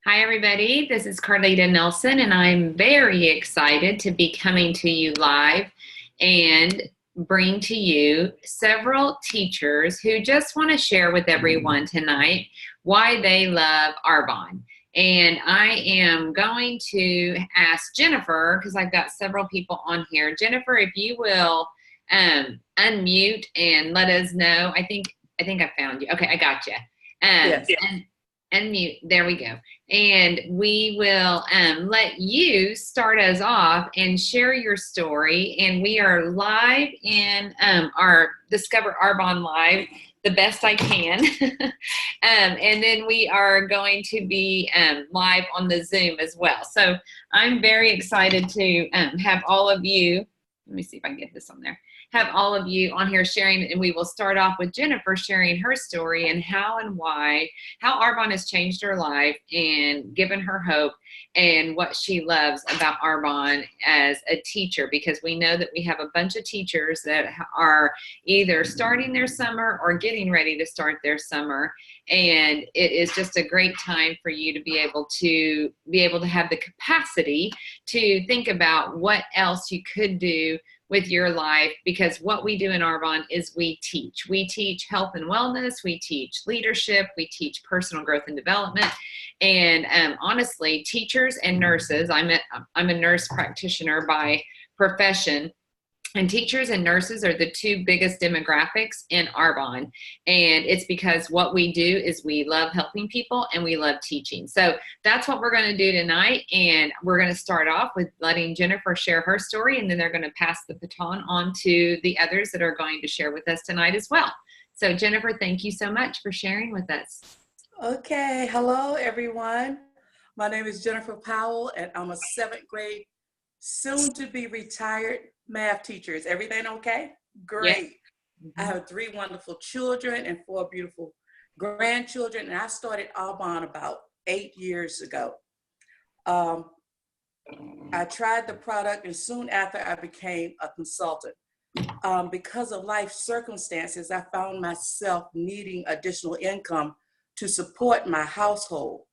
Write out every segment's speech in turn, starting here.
Hi, everybody. This is Carlita Nelson, and I'm very excited to be coming to you live and bring to you several teachers who just want to share with everyone tonight why they love Arbonne. And I am going to ask Jennifer, because I've got several people on here. Jennifer, if you will unmute and let us know. I think I found you. Okay, I got you. Yes. And unmute. There we go. And we will let you start us off and share your story. And we are live in our Discover Arbonne Live, the best I can. And then we are going to be live on the Zoom as well. So I'm very excited to have all of you. Let me see if I can get this on there. Have all of you on here sharing, and we will start off with Jennifer sharing her story and how and why, how Arbonne has changed her life and given her hope, and what she loves about Arbonne as a teacher, because we know that we have a bunch of teachers that are either starting their summer or getting ready to start their summer, and it is just a great time for you to be able to have the capacity to think about what else you could do with your life, because what we do in Arbonne is we teach. We teach health and wellness, we teach leadership, we teach personal growth and development. And honestly, teachers and nurses, I'm a nurse practitioner by profession, and teachers and nurses are the two biggest demographics in Arbonne. And it's because what we do is we love helping people and we love teaching. So that's what we're going to do tonight. And we're going to start off with letting Jennifer share her story, and then they're going to pass the baton on to the others that are going to share with us tonight as well. So Jennifer, thank you so much for sharing with us. Okay. Hello, everyone. My name is Jennifer Powell, and I'm a 7th grade, soon to be retired math teacher. Is everything okay? Great. Yes. I have 3 wonderful children and 4 beautiful grandchildren, and I started Arbonne about 8 years ago. I tried the product, and soon after I became a consultant. Because of life circumstances, I found myself needing additional income to support my household.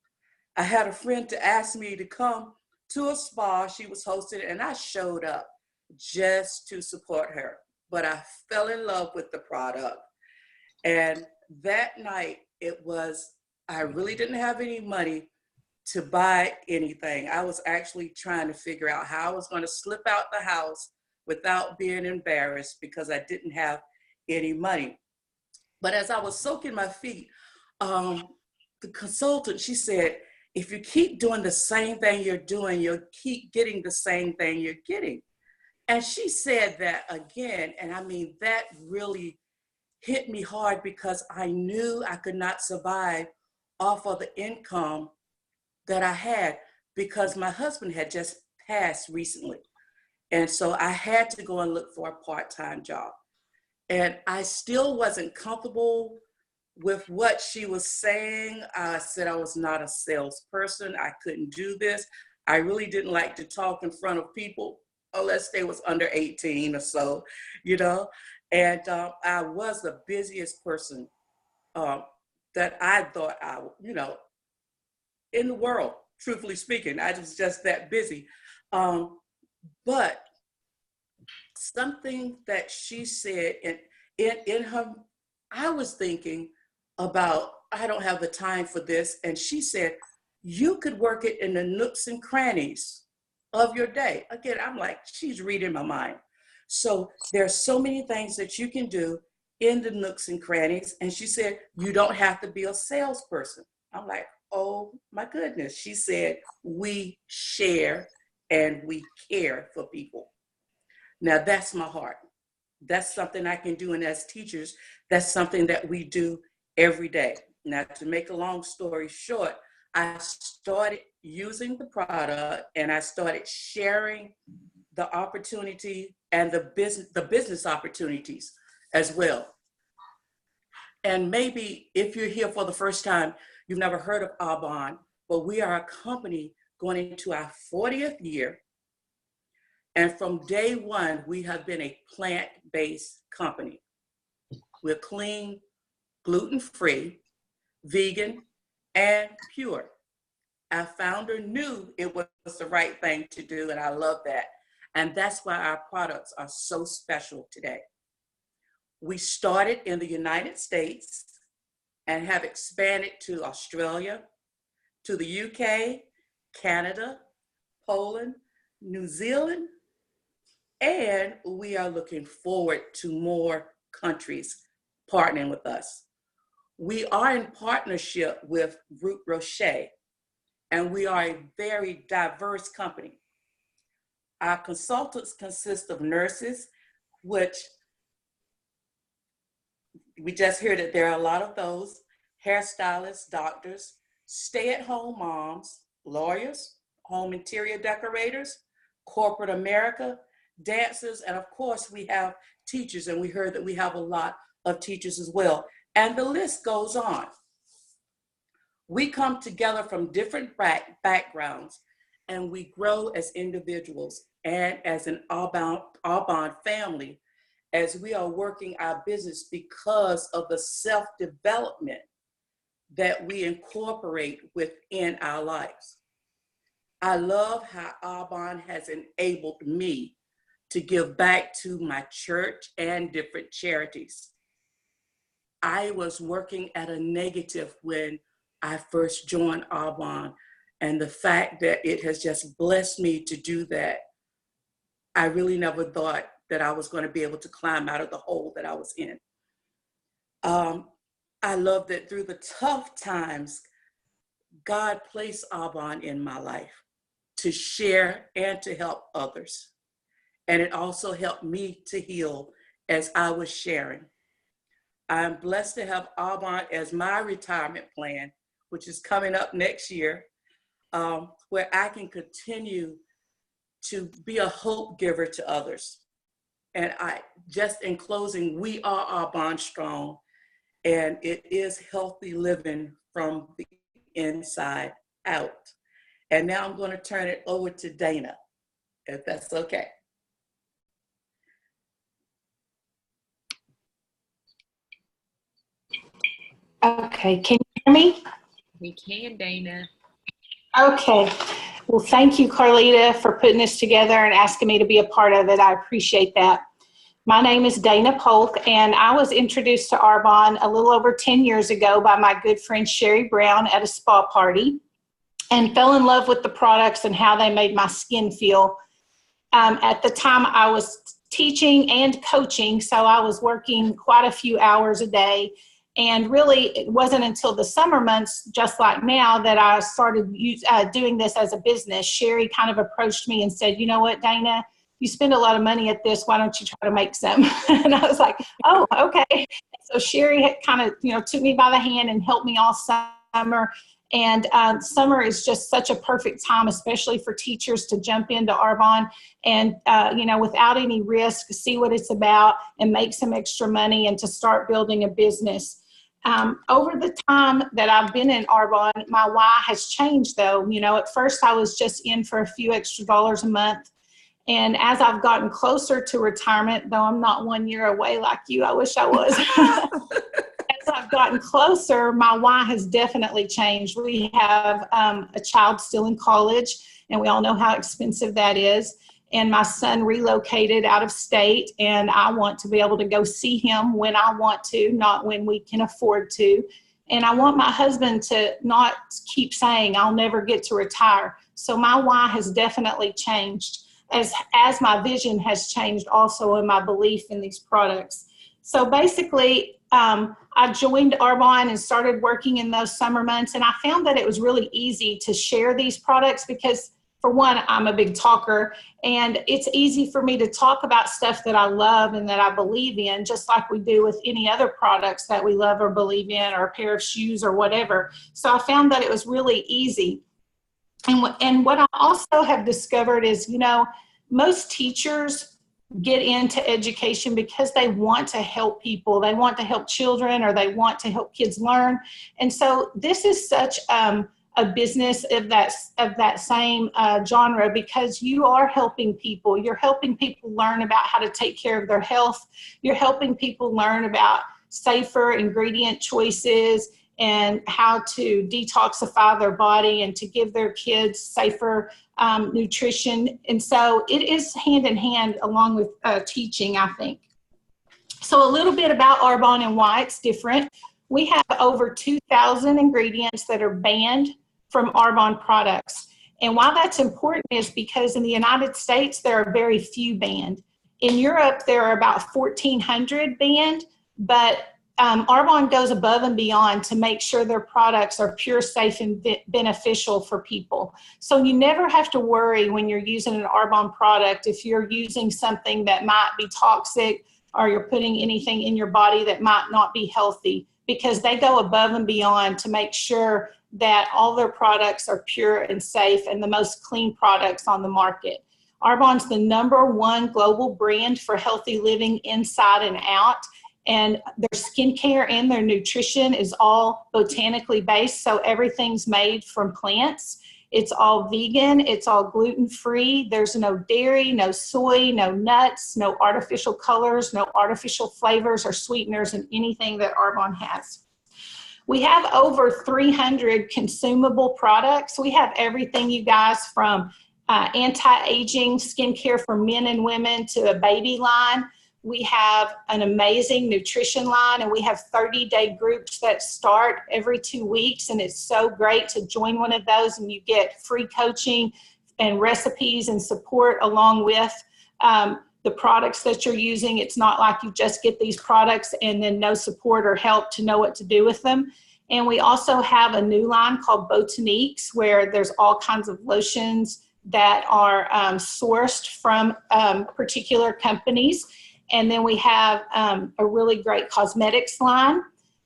I had a friend to ask me to come to a spa she was hosting, and I showed up just to support her. But I fell in love with the product. And that night, I really didn't have any money to buy anything. I was actually trying to figure out how I was going to slip out the house without being embarrassed because I didn't have any money. But as I was soaking my feet, the consultant, she said, if you keep doing the same thing you're doing, you'll keep getting the same thing you're getting. And she said that again, and I mean, that really hit me hard because I knew I could not survive off of the income that I had because my husband had just passed recently. And so I had to go and look for a part-time job. And I still wasn't comfortable with what she was saying. I said I was not a salesperson. I couldn't do this. I really didn't like to talk in front of people unless they was under 18 or so, you know. And I was the busiest person that I thought in the world, truthfully speaking. I was just that busy. But something that she said in her, I was thinking about, I don't have the time for this. And she said, you could work it in the nooks and crannies of your day. Again, I'm like, she's reading my mind. So there's so many things that you can do in the nooks and crannies. And she said, you don't have to be a salesperson. I'm like, oh my goodness. She said, we share and we care for people. Now that's my heart. That's something I can do. And as teachers, that's something that we do every day. Now, to make a long story short, I started using the product and I started sharing the opportunity and the business opportunities as well. And maybe if you're here for the first time, you've never heard of Arbonne, but we are a company going into our 40th year. And from day one, we have been a plant-based company. We're clean, gluten-free, vegan, and pure. Our founder knew it was the right thing to do, and I love that. And that's why our products are so special today. We started in the United States and have expanded to Australia, to the UK, Canada, Poland, New Zealand, and we are looking forward to more countries partnering with us. We are in partnership with Root Rocher, and we are a very diverse company. Our consultants consist of nurses, which we just heard that there are a lot of those, hairstylists, doctors, stay-at-home moms, lawyers, home interior decorators, corporate America, dancers, and of course we have teachers, and we heard that we have a lot of teachers as well. And the list goes on. We come together from different backgrounds, and we grow as individuals and as an Arbonne family as we are working our business because of the self-development that we incorporate within our lives. I love how Arbonne has enabled me to give back to my church and different charities. I was working at a negative when I first joined Arbonne, and the fact that it has just blessed me to do that, I really never thought that I was going to be able to climb out of the hole that I was in. I love that through the tough times, God placed Arbonne in my life to share and to help others. And it also helped me to heal as I was sharing. I'm blessed to have Arbonne as my retirement plan, which is coming up next year, where I can continue to be a hope giver to others. And just in closing, we are Arbonne Strong, and it is healthy living from the inside out. And now I'm going to turn it over to Dana, if that's okay. Okay, can you hear me? We can, Dana. Okay. Well, thank you, Carlita, for putting this together and asking me to be a part of it. I appreciate that. My name is Dana Polk, and I was introduced to Arbonne a little over 10 years ago by my good friend Sherry Brown at a spa party, and fell in love with the products and how they made my skin feel. At the time, I was teaching and coaching, so I was working quite a few hours a day. And really, it wasn't until the summer months, just like now, that I started doing this as a business. Sherry kind of approached me and said, you know what, Dana, you spend a lot of money at this. Why don't you try to make some? And I was like, oh, okay. So Sherry had kind of, took me by the hand and helped me all summer. And summer is just such a perfect time, especially for teachers, to jump into Arbonne and, without any risk, see what it's about and make some extra money and to start building a business. Over the time that I've been in Arbonne, my why has changed though. At first I was just in for a few extra dollars a month. And as I've gotten closer to retirement, though I'm not 1 year away like you, I wish I was. As I've gotten closer, my why has definitely changed. We have a child still in college, and we all know how expensive that is. And my son relocated out of state, and I want to be able to go see him when I want to, not when we can afford to. And I want my husband to not keep saying, I'll never get to retire. So my why has definitely changed, as my vision has changed also in my belief in these products. So basically, I joined Arbonne and started working in those summer months, and I found that it was really easy to share these products because, for one, I'm a big talker, and it's easy for me to talk about stuff that I love and that I believe in, just like we do with any other products that we love or believe in, or a pair of shoes or whatever. So I found that it was really easy. And what I also have discovered is, most teachers get into education because they want to help people. They want to help children, or they want to help kids learn. And so this is such a business of that same genre, because you are helping people. You're helping people learn about how to take care of their health. You're helping people learn about safer ingredient choices and how to detoxify their body and to give their kids safer nutrition. And so it is hand in hand along with teaching, I think. So a little bit about Arbonne and why it's different. We have over 2,000 ingredients that are banned from Arbonne products. And why that's important is because in the United States, there are very few banned. In Europe, there are about 1,400 banned, but Arbonne goes above and beyond to make sure their products are pure, safe, and beneficial for people. So you never have to worry when you're using an Arbonne product if you're using something that might be toxic or you're putting anything in your body that might not be healthy, because they go above and beyond to make sure that all their products are pure and safe and the most clean products on the market. Arbonne's the #1 global brand for healthy living inside and out. And their skincare and their nutrition is all botanically based. So everything's made from plants. It's all vegan. It's all gluten-free. There's no dairy, no soy, no nuts, no artificial colors, no artificial flavors or sweeteners in anything that Arbonne has. We have over 300 consumable products. We have everything, you guys, from anti-aging skincare for men and women to a baby line. We have an amazing nutrition line, and we have 30-day groups that start every 2 weeks, and it's so great to join one of those, and you get free coaching and recipes and support along with the products that you're using. It's not like you just get these products and then no support or help to know what to do with them. And we also have a new line called Botaniques, where there's all kinds of lotions that are sourced from particular companies. And then we have a really great cosmetics line.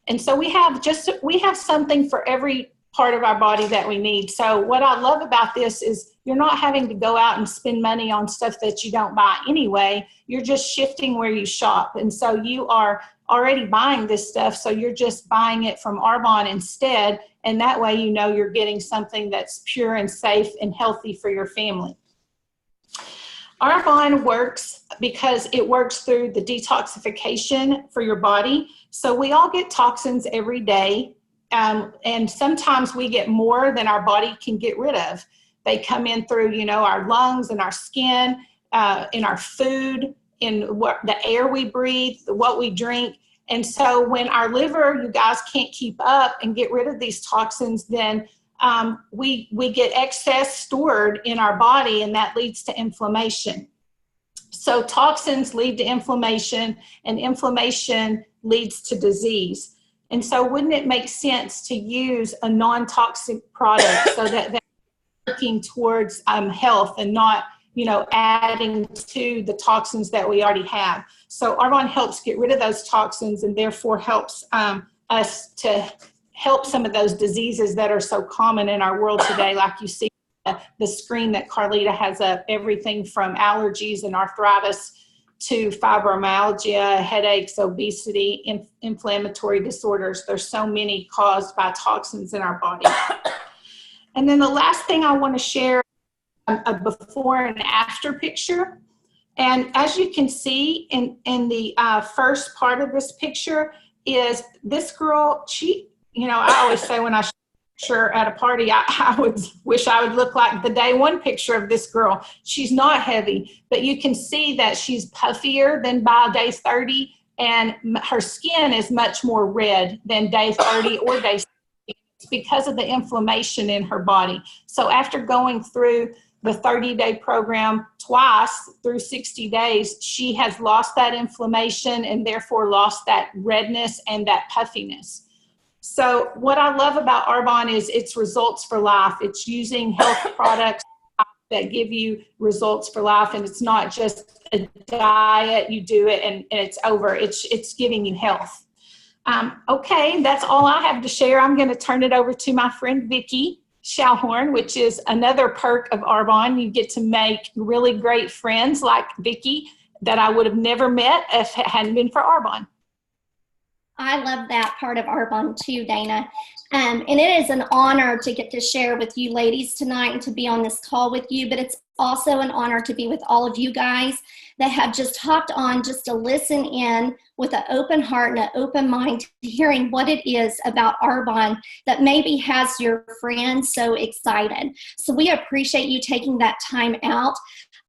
And so we have something for every part of our body that we need. So what I love about this is you're not having to go out and spend money on stuff that you don't buy anyway. You're just shifting where you shop. And so you are already buying this stuff, so you're just buying it from Arbonne instead. And that way you know you're getting something that's pure and safe and healthy for your family. Arbonne works because it works through the detoxification for your body. So we all get toxins every day, and sometimes we get more than our body can get rid of. They come in through, our lungs and our skin, in our food, in the air we breathe, what we drink. And so when our liver, you guys, can't keep up and get rid of these toxins, then we get excess stored in our body, and that leads to inflammation. So toxins lead to inflammation, and inflammation leads to disease. And so wouldn't it make sense to use a non-toxic product so that they're working towards health and not, adding to the toxins that we already have? So Arbonne helps get rid of those toxins, and therefore helps us to help some of those diseases that are so common in our world today, like you see the screen that Carlita has up, everything from allergies and arthritis to fibromyalgia, headaches, obesity, inflammatory disorders. There's so many caused by toxins in our body. And then the last thing I want to share, a before and after picture. And as you can see in the first part of this picture is this girl. I always say when I picture at a party, I would wish I would look like the day one picture of this girl. She's not heavy, but you can see that she's puffier than by day 30, and her skin is much more red than day 30 or day 60. It's because of the inflammation in her body. So after going through the 30-day program twice through 60 days, she has lost that inflammation and therefore lost that redness and that puffiness. So what I love about Arbonne is its results for life. It's using health products that give you results for life, and it's not just a diet. You do it and it's over. It's giving you health. Okay, that's all I have to share. I'm going to turn it over to my friend Vicky Schallhorn, which is another perk of Arbonne. You get to make really great friends like Vicky that I would have never met if it hadn't been for Arbonne. I love that part of Arbonne too, Dana. And it is an honor to get to share with you ladies tonight and to be on this call with you, but it's also an honor to be with all of you guys that have just hopped on just to listen in with an open heart and an open mind to hearing what it is about Arbonne that maybe has your friends so excited. So we appreciate you taking that time out.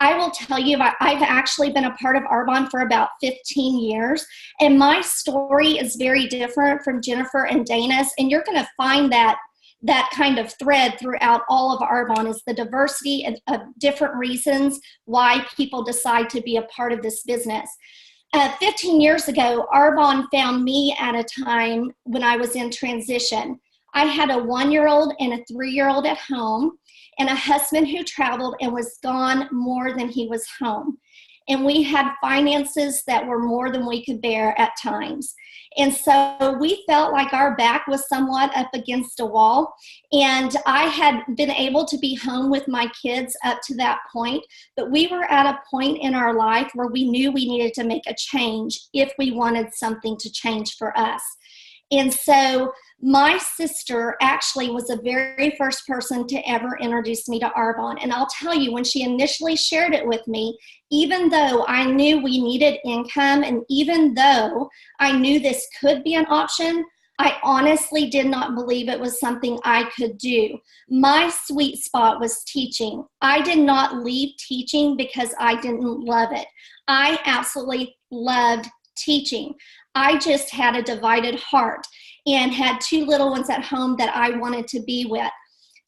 I will tell you, I've actually been a part of Arbonne for about 15 years, and my story is very different from Jennifer and Dana's, and you're going to find that kind of thread throughout all of Arbonne is the diversity of different reasons why people decide to be a part of this business. 15 years ago, Arbonne found me at a time when I was in transition. I had a 1-year-old and a 3-year-old at home, and a husband who traveled and was gone more than he was home. And we had finances that were more than we could bear at times. And so we felt like our back was somewhat up against a wall. And I had been able to be home with my kids up to that point, but we were at a point in our life where we knew we needed to make a change if we wanted something to change for us. And so my sister actually was the very first person to ever introduce me to Arbonne. And I'll tell you, when she initially shared it with me, even though I knew we needed income and even though I knew this could be an option, I honestly did not believe it was something I could do. My sweet spot was teaching. I did not leave teaching because I didn't love it. I absolutely loved teaching. I just had a divided heart and had 2 little ones at home that I wanted to be with.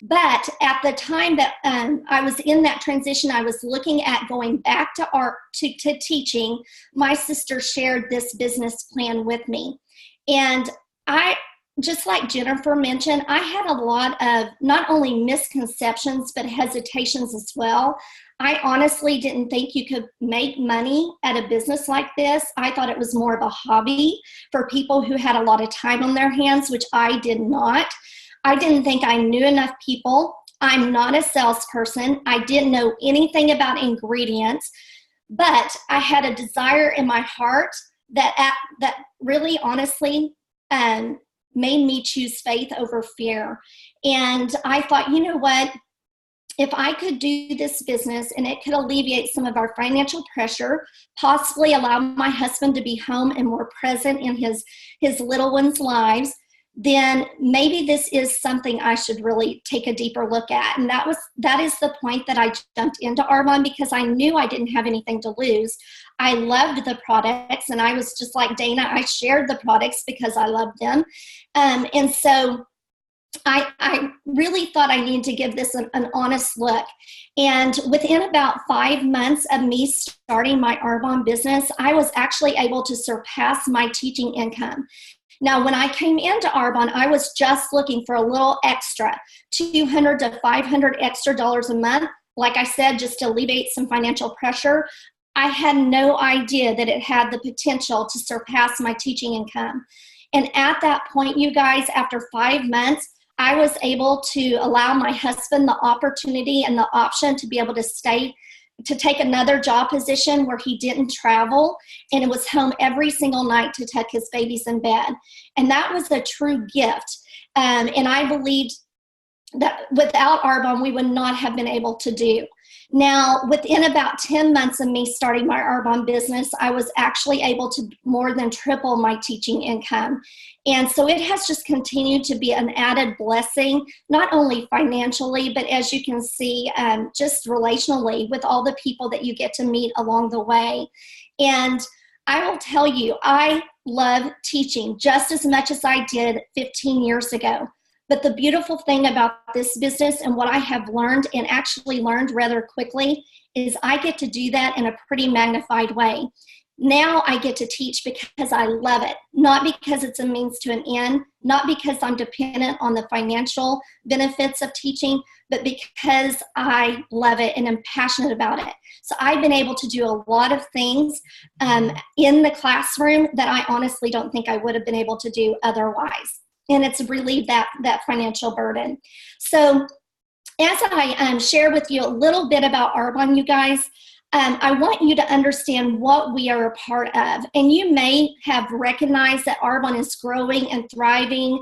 But at the time that I was in that transition, I was looking at going back to teaching. My sister shared this business plan with me. And I, just like Jennifer mentioned, I had a lot of not only misconceptions, but hesitations as well. I honestly didn't think you could make money at a business like this. I thought it was more of a hobby for people who had a lot of time on their hands, which I did not. I didn't think I knew enough people. I'm not a salesperson. I didn't know anything about ingredients, but I had a desire in my heart that really honestly made me choose faith over fear. And I thought, you know what? If I could do this business and it could alleviate some of our financial pressure, possibly allow my husband to be home and more present in his little ones' lives, then maybe this is something I should really take a deeper look at. And that is the point that I jumped into Arbonne, because I knew I didn't have anything to lose. I loved the products, and I was just like Dana. I shared the products because I loved them. And so I really thought I needed to give this an honest look. And within about 5 months of me starting my Arbonne business, I was actually able to surpass my teaching income. Now, when I came into Arbonne, I was just looking for a little extra, $200 to $500 extra dollars a month. Like I said, just to alleviate some financial pressure. I had no idea that it had the potential to surpass my teaching income. And at that point, you guys, after 5 months, I was able to allow my husband the opportunity and the option to be able to take another job position where he didn't travel and it was home every single night to tuck his babies in bed. And that was a true gift. And I believed that without Arbonne, we would not have been able to do. Now, within about 10 months of me starting my Arbonne business, I was actually able to more than triple my teaching income. And so it has just continued to be an added blessing, not only financially, but as you can see, just relationally with all the people that you get to meet along the way. And I will tell you, I love teaching just as much as I did 15 years ago. But the beautiful thing about this business and what I have learned, and actually learned rather quickly, is I get to do that in a pretty magnified way. Now I get to teach because I love it, not because it's a means to an end, not because I'm dependent on the financial benefits of teaching, but because I love it and am passionate about it. So I've been able to do a lot of things in the classroom that I honestly don't think I would have been able to do otherwise. And it's relieved that financial burden. So as I share with you a little bit about Arbonne, you guys, I want you to understand what we are a part of. And you may have recognized that Arbonne is growing and thriving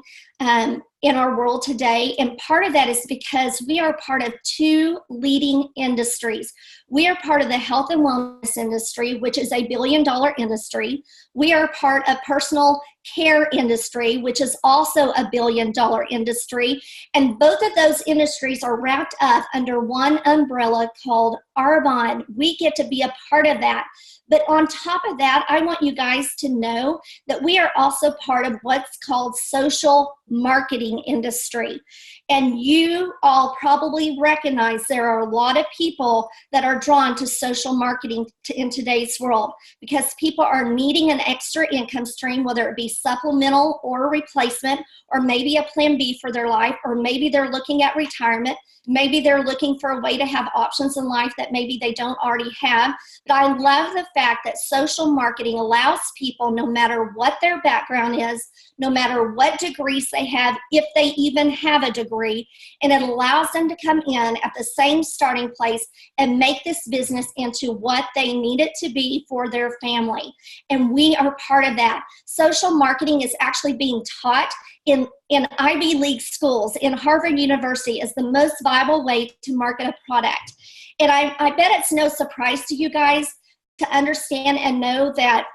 in our world today. And part of that is because we are part of two leading industries. We are part of the health and wellness industry, which is a billion-dollar industry. We are part of personal care industry, which is also a billion-dollar industry. And both of those industries are wrapped up under one umbrella called Arbonne. We get to be a part of that. But on top of that, I want you guys to know that we are also part of what's called social marketing industry. And you all probably recognize there are a lot of people that are drawn to social marketing in today's world because people are needing an extra income stream, whether it be supplemental or a replacement, or maybe a plan B for their life, or maybe they're looking at retirement. Maybe they're looking for a way to have options in life that maybe they don't already have. But I love the fact that social marketing allows people, no matter what their background is, no matter what degrees they have, if they even have a degree, and it allows them to come in at the same starting place and make this business into what they need it to be for their family. And we are part of that. Social marketing is actually being taught in Ivy League schools, in Harvard University, as the most viable way to market a product. And I bet it's no surprise to you guys to understand and know that,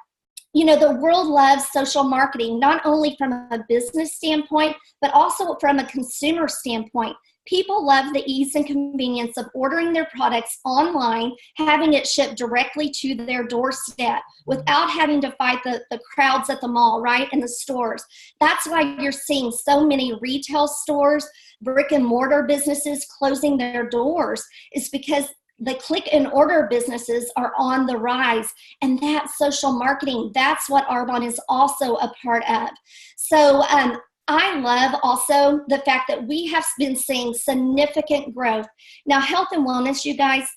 you know, the world loves social marketing, not only from a business standpoint, but also from a consumer standpoint. People love the ease and convenience of ordering their products online, having it shipped directly to their doorstep without having to fight the crowds at the mall, right, and the stores. That's why you're seeing so many retail stores, brick and mortar businesses closing their doors, is because the click and order businesses are on the rise, and that's social marketing. That's what Arbonne is also a part of. So, I love also the fact that we have been seeing significant growth. Now, health and wellness, you guys,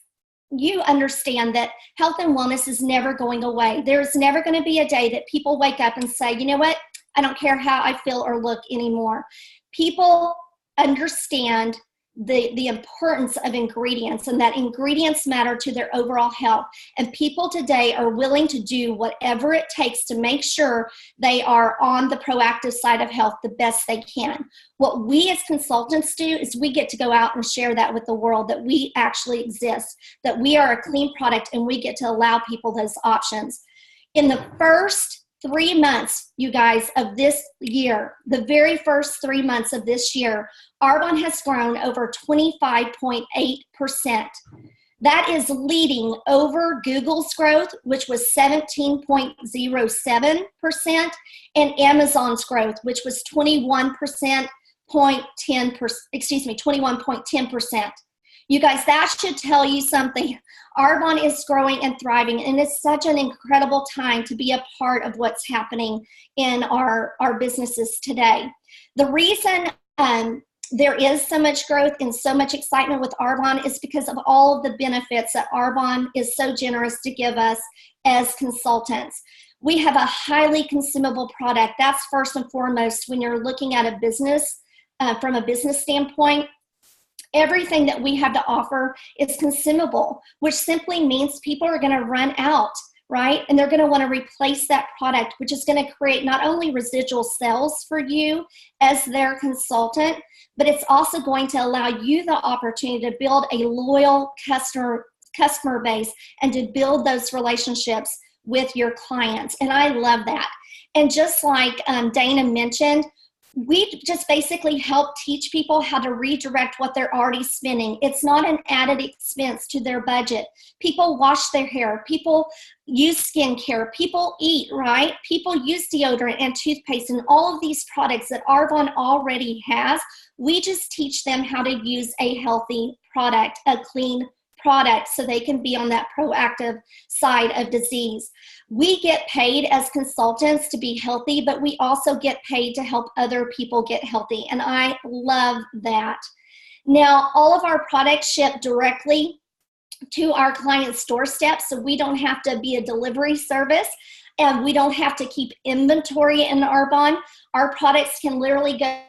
you understand that health and wellness is never going away. There's never going to be a day that people wake up and say, you know what, I don't care how I feel or look anymore. People understand the importance of ingredients, and that ingredients matter to their overall health. And people today are willing to do whatever it takes to make sure they are on the proactive side of health the best they can. What we as consultants do is we get to go out and share that with the world, that we actually exist, that we are a clean product, and we get to allow people those options. In the first 3 months, you guys, of this year, the very first 3 months of this year, Arbonne has grown over 25.8%. That is leading over Google's growth, which was 17.07%, and Amazon's growth, which was 21.10%. You guys, that should tell you something. Arbonne is growing and thriving, and it's such an incredible time to be a part of what's happening in our businesses today. The reason there is so much growth and so much excitement with Arbonne is because of all of the benefits that Arbonne is so generous to give us as consultants. We have a highly consumable product. That's first and foremost when you're looking at a business, from a business standpoint. Everything that we have to offer is consumable, which simply means people are going to run out, right? And they're going to want to replace that product, which is going to create not only residual sales for you as their consultant, but it's also going to allow you the opportunity to build a loyal customer base and to build those relationships with your clients. And I love that. And just like Dana mentioned, we just basically help teach people how to redirect what they're already spending. It's not an added expense to their budget. People wash their hair. People use skincare. People eat, right? People use deodorant and toothpaste and all of these products that Arbonne already has. We just teach them how to use a healthy product, a clean product, so they can be on that proactive side of disease. We get paid as consultants to be healthy, but we also get paid to help other people get healthy, and I love that. Now, all of our products ship directly to our client's doorstep, so we don't have to be a delivery service, and we don't have to keep inventory in Arbonne. Our products can literally go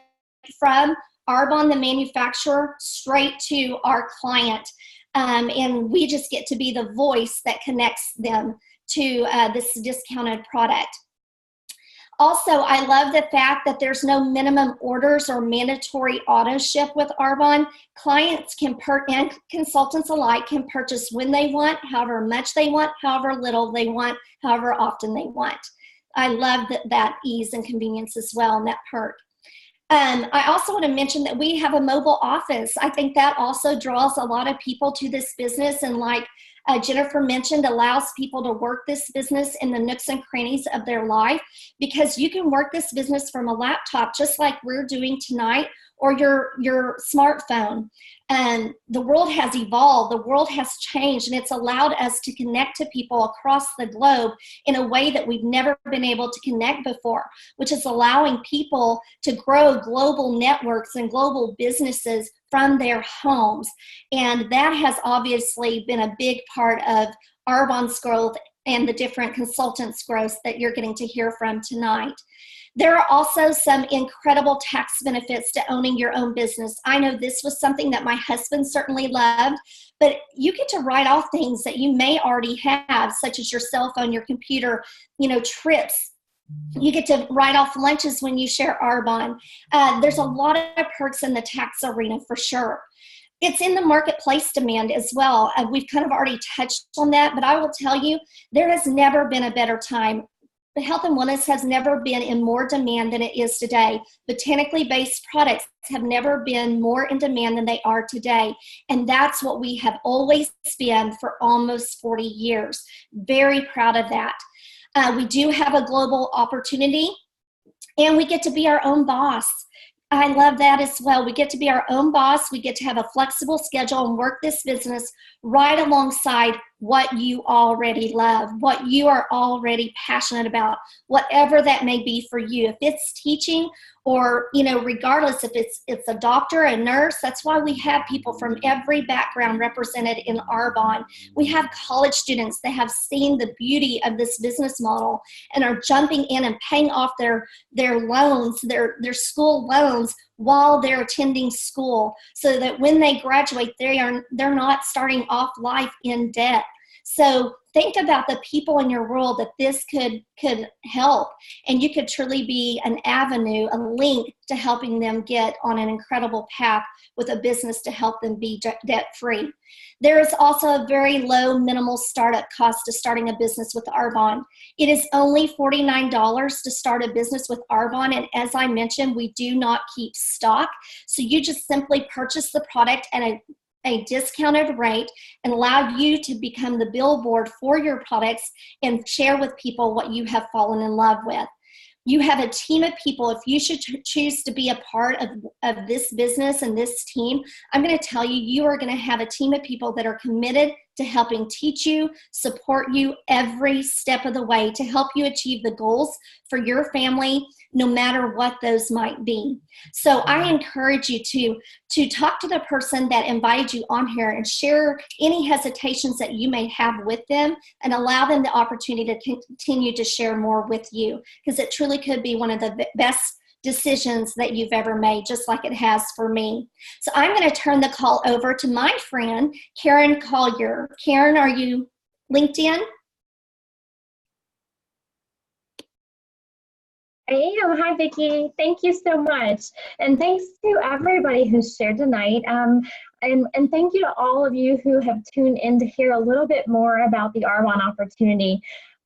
from Arbonne, the manufacturer, straight to our client. And we just get to be the voice that connects them to this discounted product. Also, I love the fact that there's no minimum orders or mandatory auto ship with Arbonne. Clients and consultants alike can purchase when they want, however much they want, however little they want, however often they want. I love that ease and convenience as well, and that perk. I also want to mention that we have a mobile office. I think that also draws a lot of people to this business, and like Jennifer mentioned, allows people to work this business in the nooks and crannies of their life, because you can work this business from a laptop just like we're doing tonight, or your smartphone. And the world has evolved, the world has changed, and it's allowed us to connect to people across the globe in a way that we've never been able to connect before, which is allowing people to grow global networks and global businesses from their homes. And that has obviously been a big part of Arbonne's growth and the different consultants' growth that you're getting to hear from tonight. There are also some incredible tax benefits to owning your own business. I know this was something that my husband certainly loved, but you get to write off things that you may already have, such as your cell phone, your computer, trips. You get to write off lunches when you share Arbonne. There's a lot of perks in the tax arena for sure. It's in the marketplace demand as well. We've kind of already touched on that, but I will tell you, there has never been a better time. The health and wellness has never been in more demand than it is today. Botanically based products have never been more in demand than they are today. And that's what we have always been for almost 40 years. Very proud of that. We do have a global opportunity, and we get to be our own boss. I love that as well. We get to be our own boss. We get to have a flexible schedule and work this business right alongside what you already love, what you are already passionate about, whatever that may be for you. If it's teaching, or regardless if it's a doctor, a nurse, that's why we have people from every background represented in Arbonne. We have college students that have seen the beauty of this business model and are jumping in and paying off their loans, their school loans, while they're attending school, so that when they graduate, they're not starting off life in debt. So think about the people in your world that this could help, and you could truly be an avenue, a link to helping them get on an incredible path with a business to help them be debt-free. There is also a very low minimal startup cost to starting a business with Arbonne. It is only $49 to start a business with Arbonne, and as I mentioned, we do not keep stock. So you just simply purchase the product at a discounted rate and allow you to become the billboard for your products and share with people what you have fallen in love with. You have a team of people. If you should choose to be a part of this business and this team, I'm going to tell you, you are going to have a team of people that are committed to helping teach you, support you every step of the way to help you achieve the goals for your family, no matter what those might be. So I encourage you to talk to the person that invited you on here and share any hesitations that you may have with them, and allow them the opportunity to continue to share more with you, because it truly could be one of the best decisions that you've ever made, just like it has for me. So I'm going to turn the call over to my friend, Karin Collier. Karin, are you linked in? I am. Hi, Vicky. Thank you so much. And thanks to everybody who's shared tonight. And thank you to all of you who have tuned in to hear a little bit more about the Arbonne opportunity.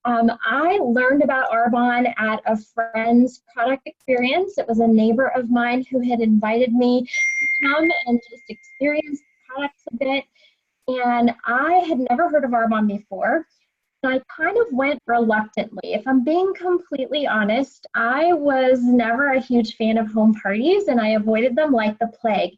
I learned about Arbonne at a friend's product experience. It was a neighbor of mine who had invited me to come and just experience the products a bit. And I had never heard of Arbonne before. I kind of went reluctantly. If I'm being completely honest, I was never a huge fan of home parties, and I avoided them like the plague.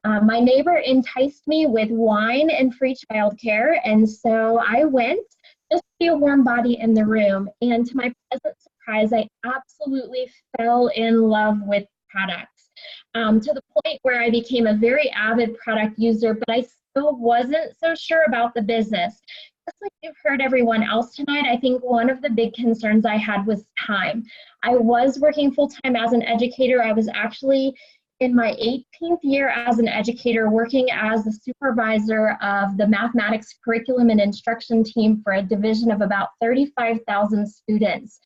My neighbor enticed me with wine and free childcare, and so I went just to be a warm body in the room. And to my pleasant surprise, I absolutely fell in love with products, to the point where I became a very avid product user, but I still wasn't so sure about the business. Just like you've heard everyone else tonight, I think one of the big concerns I had was time. I was working full-time as an educator. I was actually in my 18th year as an educator, working as the supervisor of the mathematics curriculum and instruction team for a division of about 35,000 students.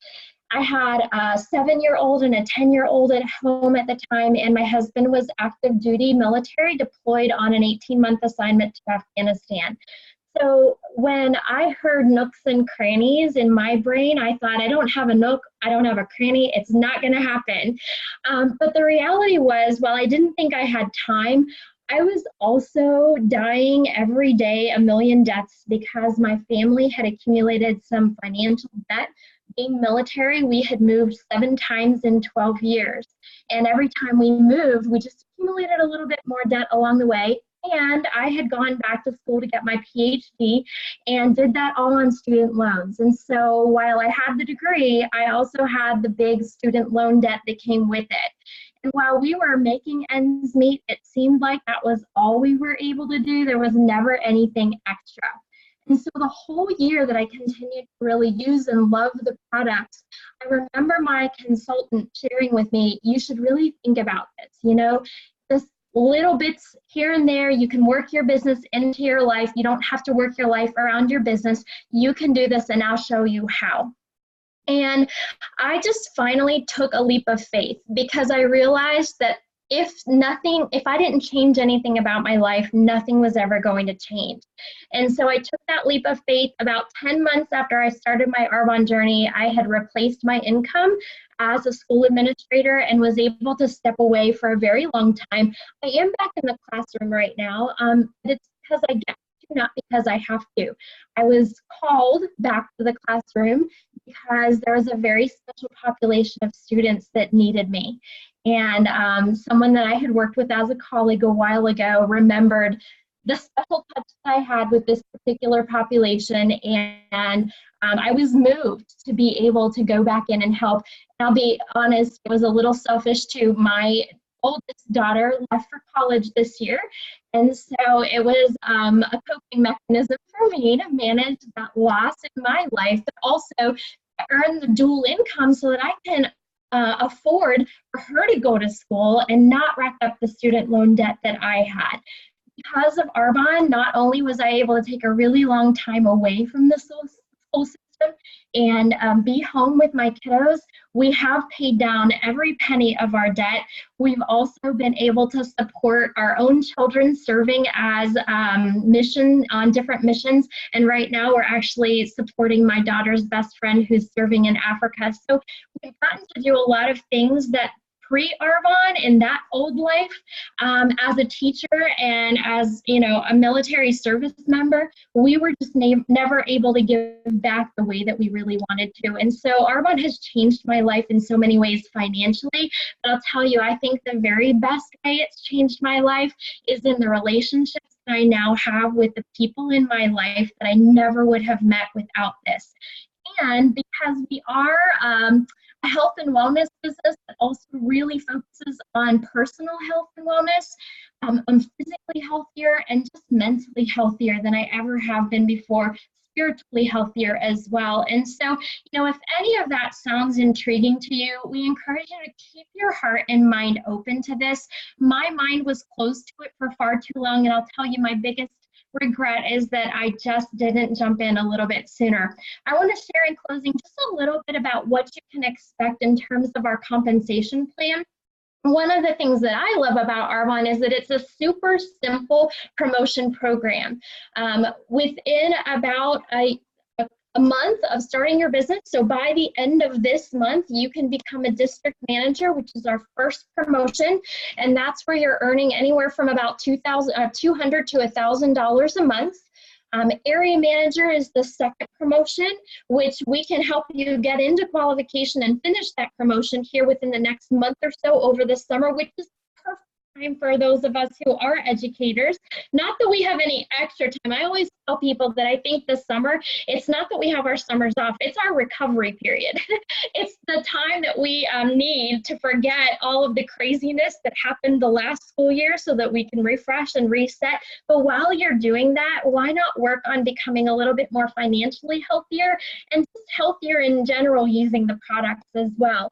I had a 7-year-old and a 10-year-old at home at the time, and my husband was active duty military deployed on an 18-month assignment to Afghanistan. So when I heard nooks and crannies in my brain, I thought, I don't have a nook, I don't have a cranny, it's not going to happen. But the reality was, while I didn't think I had time, I was also dying every day a million deaths because my family had accumulated some financial debt. Being military, we had moved 7 times in 12 years. And every time we moved, we just accumulated a little bit more debt along the way. And I had gone back to school to get my PhD and did that all on student loans. And so while I had the degree, I also had the big student loan debt that came with it. And while we were making ends meet, it seemed like that was all we were able to do. There was never anything extra. And so the whole year that I continued to really use and love the products, I remember my consultant sharing with me, you should really think about this, this little bits here and there, you can work your business into your life. You don't have to work your life around your business. You can do this, and I'll show you how. And I just finally took a leap of faith because I realized that if I didn't change anything about my life, nothing was ever going to change. And so I took that leap of faith. About 10 months after I started my Arbonne journey, I had replaced my income as a school administrator and was able to step away for a very long time. I am back in the classroom right now, but it's because I get to, not because I have to. I was called back to the classroom because there was a very special population of students that needed me. And someone that I had worked with as a colleague a while ago remembered the special touch that I had with this particular population, and I was moved to be able to go back in and help. And I'll be honest, it was a little selfish too. My oldest daughter left for college this year, and so it was a coping mechanism for me to manage that loss in my life, but also to earn the dual income so that I can afford for her to go to school and not rack up the student loan debt that I had. Because of Arbonne, not only was I able to take a really long time away from the school system and be home with my kiddos, we have paid down every penny of our debt. We've also been able to support our own children serving as on different missions. And right now we're actually supporting my daughter's best friend who's serving in Africa. So we've gotten to do a lot of things that pre-Arbonne in that old life as a teacher and as a military service member, we were just never able to give back the way that we really wanted to. And so Arbonne has changed my life in so many ways financially, but I'll tell you, I think the very best way it's changed my life is in the relationships that I now have with the people in my life that I never would have met without this. And because we are a health and wellness business that also really focuses on personal health and wellness, I'm physically healthier and just mentally healthier than I ever have been before, spiritually healthier as well. And so, if any of that sounds intriguing to you, we encourage you to keep your heart and mind open to this. My mind was closed to it for far too long, and I'll tell you, my biggest regret is that I just didn't jump in a little bit sooner. I want to share in closing just a little bit about what you can expect in terms of our compensation plan. One of the things that I love about Arbonne is that it's a super simple promotion program. Within about a month of starting your business, so by the end of this month, you can become a district manager, which is our first promotion, and that's where you're earning anywhere from about $200 to $1,000 a month. Area manager is the second promotion, which we can help you get into qualification and finish that promotion here within the next month or so over the summer, which is perfect time for those of us who are educators. Not that we have any extra time. I always tell people that I think this summer, it's not that we have our summers off, it's our recovery period. It's the time that we need to forget all of the craziness that happened the last school year so that we can refresh and reset. But while you're doing that, why not work on becoming a little bit more financially healthier and just healthier in general using the products as well?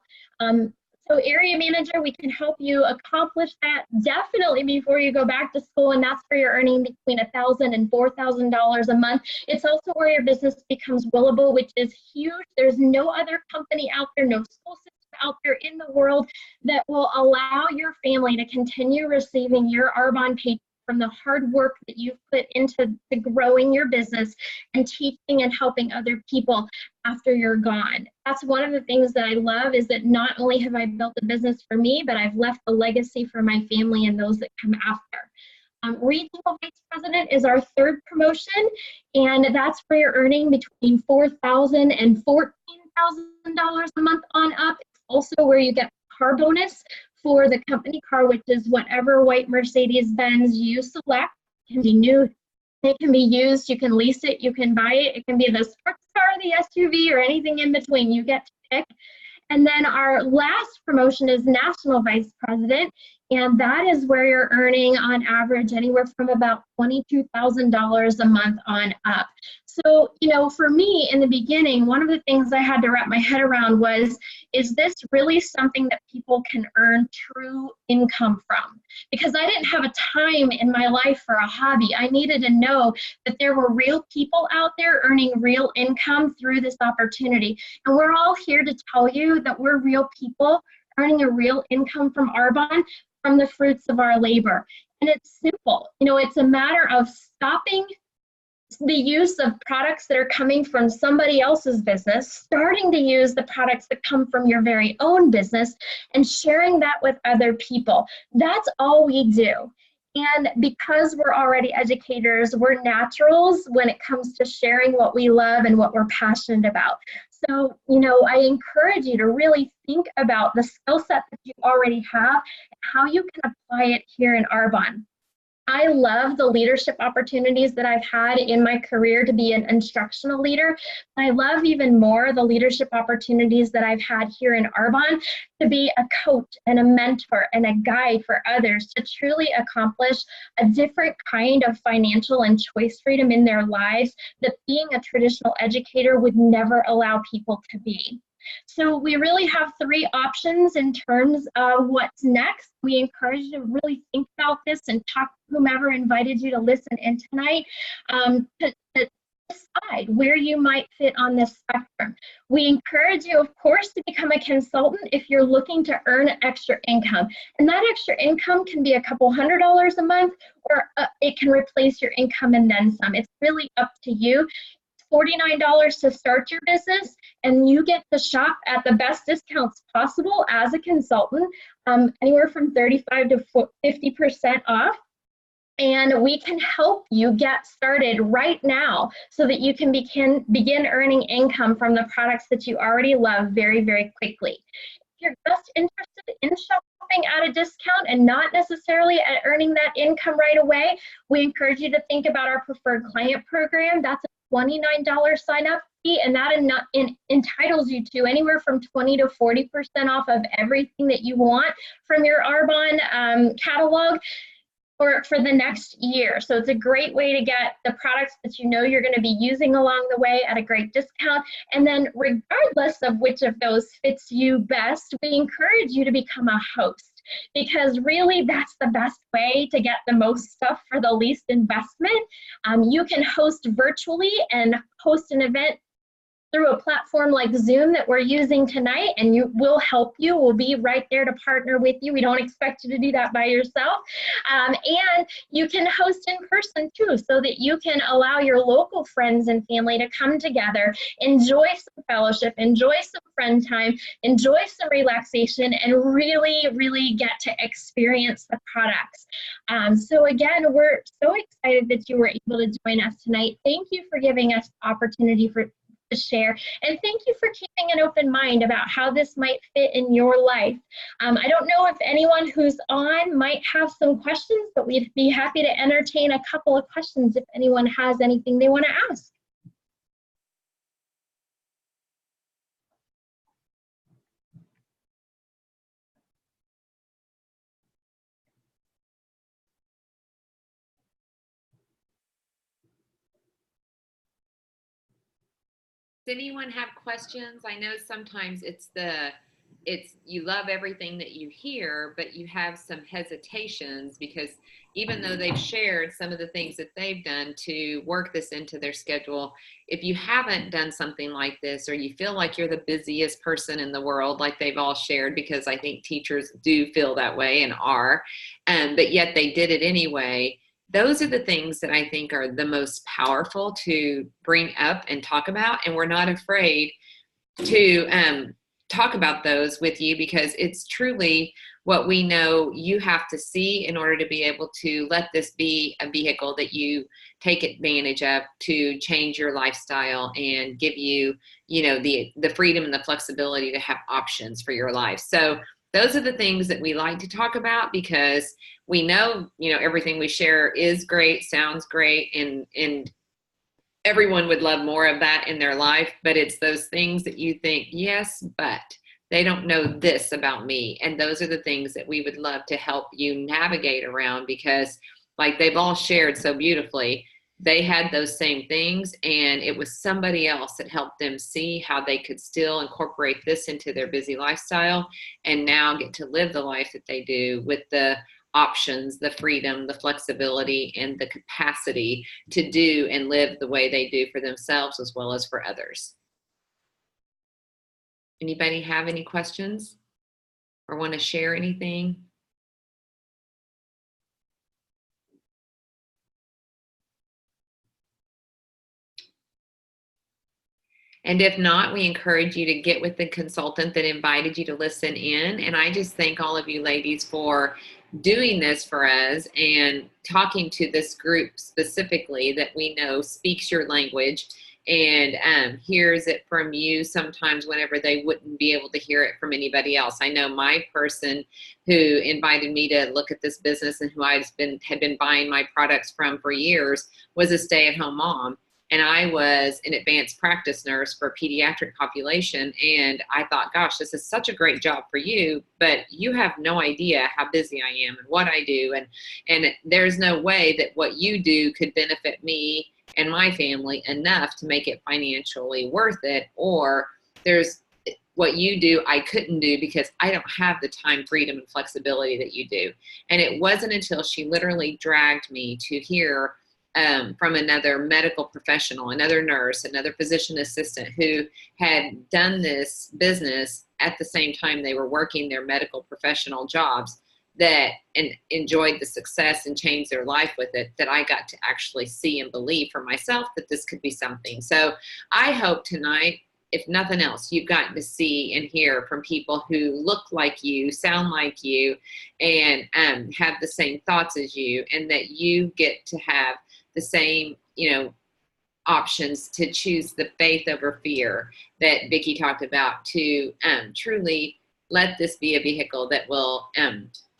So area manager, we can help you accomplish that definitely before you go back to school, and that's where you're earning between $1,000 and $4,000 a month. It's also where your business becomes billable, which is huge. There's no other company out there, no school system out there in the world that will allow your family to continue receiving your Arbonne paycheck from the hard work that you've put into growing your business and teaching and helping other people after you're gone. That's one of the things that I love, is that not only have I built a business for me, but I've left a legacy for my family and those that come after. Regional Vice President is our third promotion, and that's where you're earning between $4,000 and $14,000 a month on up. It's also where you get car bonus for the company car, which is whatever white Mercedes-Benz you select. It can be new, it can be used, you can lease it, you can buy it. It can be the sports car, the SUV, or anything in between. You get to pick. And then our last promotion is National Vice President, and that is where you're earning on average anywhere from about $22,000 a month on up. So, you know, for me in the beginning, one of the things I had to wrap my head around was, is this really something that people can earn true income from? Because I didn't have a time in my life for a hobby. I needed to know that there were real people out there earning real income through this opportunity. And we're all here to tell you that we're real people earning a real income from Arbonne, from the fruits of our labor. And it's simple. You know, it's a matter of stopping the use of products that are coming from somebody else's business, starting to use the products that come from your very own business, and sharing that with other people. That's all we do. And because we're already educators, we're naturals when it comes to sharing what we love and what we're passionate about. So, you know, I encourage you to really think about the skill set that you already have and how you can apply it here in Arbonne. I love the leadership opportunities that I've had in my career to be an instructional leader. I love even more the leadership opportunities that I've had here in Arbonne to be a coach and a mentor and a guide for others to truly accomplish a different kind of financial and choice freedom in their lives that being a traditional educator would never allow people to be. So we really have three options in terms of what's next. We encourage you to really think about this and talk to whomever invited you to listen in tonight to decide where you might fit on this spectrum. We encourage you, of course, to become a consultant if you're looking to earn extra income. And that extra income can be a couple $100s a month, or it can replace your income and then some. It's really up to you. $49 to start your business, and you get to shop at the best discounts possible as a consultant, anywhere from 35 to 50% off. And we can help you get started right now so that you can begin earning income from the products that you already love very, very quickly. If you're just interested in shopping at a discount and not necessarily at earning that income right away, we encourage you to think about our preferred client program. That's a $29 sign-up fee, and that entitles you to anywhere from 20 to 40% off of everything that you want from your Arbonne catalog for the next year. So it's a great way to get the products that you know you're going to be using along the way at a great discount. And then regardless of which of those fits you best, we encourage you to become a host, because really that's the best way to get the most stuff for the least investment. You can host virtually and host an event through a platform like Zoom that we're using tonight, and we'll help you. We'll be right there to partner with you. We don't expect you to do that by yourself. And you can host in person too, so that you can allow your local friends and family to come together, enjoy some fellowship, enjoy some friend time, enjoy some relaxation, and really, really get to experience the products. So again, we're so excited that you were able to join us tonight. Thank you for giving us the opportunity to share, and thank you for keeping an open mind about how this might fit in your life. I don't know if anyone who's on might have some questions, but we'd be happy to entertain a couple of questions if anyone has anything they want to ask. Does anyone have questions? I know sometimes it's the you love everything that you hear, but you have some hesitations because even though they've shared some of the things that they've done to work this into their schedule, if you haven't done something like this, or you feel like you're the busiest person in the world, like they've all shared, because I think teachers do feel that way and are, but yet they did it anyway. Those are the things that I think are the most powerful to bring up and talk about. And we're not afraid to talk about those with you, because it's truly what we know you have to see in order to be able to let this be a vehicle that you take advantage of to change your lifestyle and give you, the freedom and the flexibility to have options for your life. So those are the things that we like to talk about, because we know, everything we share is great, sounds great, and everyone would love more of that in their life, but it's those things that you think, yes, but they don't know this about me. And those are the things that we would love to help you navigate around, because like they've all shared so beautifully, they had those same things, and it was somebody else that helped them see how they could still incorporate this into their busy lifestyle and now get to live the life that they do with the options, the freedom, the flexibility, and the capacity to do and live the way they do for themselves as well as for others. Anybody have any questions or want to share anything? And if not, we encourage you to get with the consultant that invited you to listen in. And I just thank all of you ladies for doing this for us and talking to this group specifically that we know speaks your language and hears it from you sometimes whenever they wouldn't be able to hear it from anybody else. I know my person who invited me to look at this business and who had been buying my products from for years was a stay-at-home mom. And I was an advanced practice nurse for a pediatric population. And I thought, gosh, this is such a great job for you, but you have no idea how busy I am and what I do. And there's no way that what you do could benefit me and my family enough to make it financially worth it. Or there's what you do I couldn't do because I don't have the time, freedom, and flexibility that you do. And it wasn't until she literally dragged me to hear from another medical professional, another nurse, another physician assistant who had done this business at the same time they were working their medical professional jobs, that and enjoyed the success and changed their life with it, that I got to actually see and believe for myself that this could be something. So I hope tonight, if nothing else, you've gotten to see and hear from people who look like you, sound like you, and have the same thoughts as you, and that you get to have the same, options to choose the faith over fear that Vicky talked about, to truly let this be a vehicle that will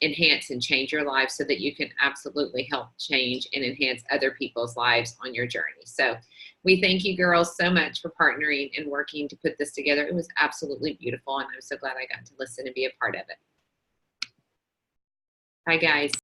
enhance and change your life so that you can absolutely help change and enhance other people's lives on your journey. So we thank you girls so much for partnering and working to put this together. It was absolutely beautiful, and I'm so glad I got to listen and be a part of it. Bye guys.